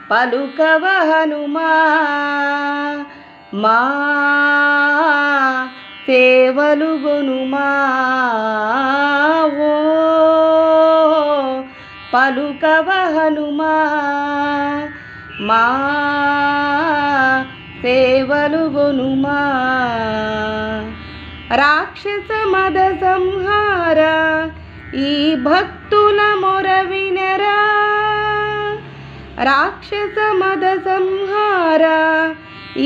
పలుకవ హనుమా మా సేవలు గొనుమా ఓ పలుకవ హనుమా మా సేవలు గొనుమా రాక్షస మద సంహార ఈ భక్తుల మొర వినరా రాక్షస మద సంహార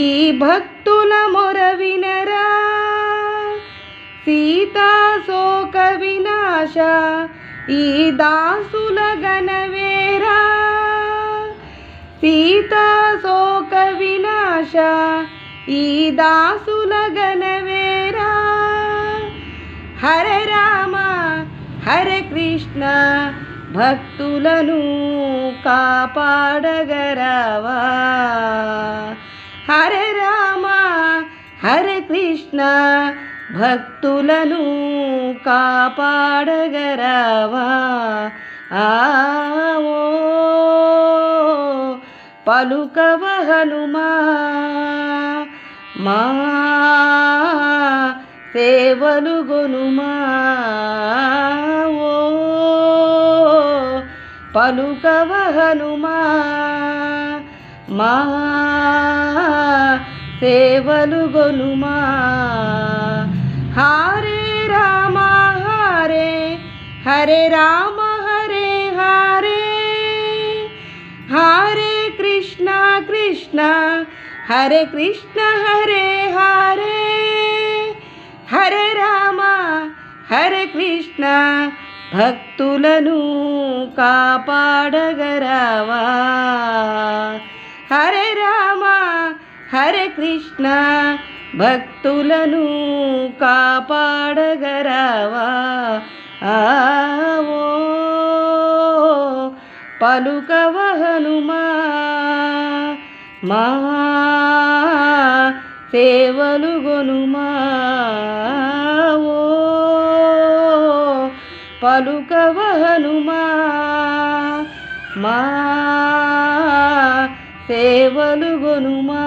ఈ భక్తుల మొర వినరా సీతా శోక వినాశ ఈ దాసుల గణవేరా సీతా శోక వినాశ ఈ దాసుల గణవేరా హరే రామ హరే కృష్ణ భక్తులను కాపాడగరావా హరే రామ హరే కృష్ణ భక్తులను కాపాడగరావా ఓ పలుకవ హనుమా మా సేవలు గొనుమా ఓ పలుకవ హనుమా మా సేవలు గొనుమా హరే రామ హరే హరే రామ హరే హరే హరే కృష్ణ కృష్ణ హరే కృష్ణ హరే హరే హరే రామ హరే కృష్ణ భక్తులను కాపాడగరావా హరే రామ హరే కృష్ణ భక్తులను కాపాడగరావా ఓ పలుకవ హనుమా మా సేవలు గొనుమా ఓ పలుకవ హనుమా మా సేవలు గొనుమా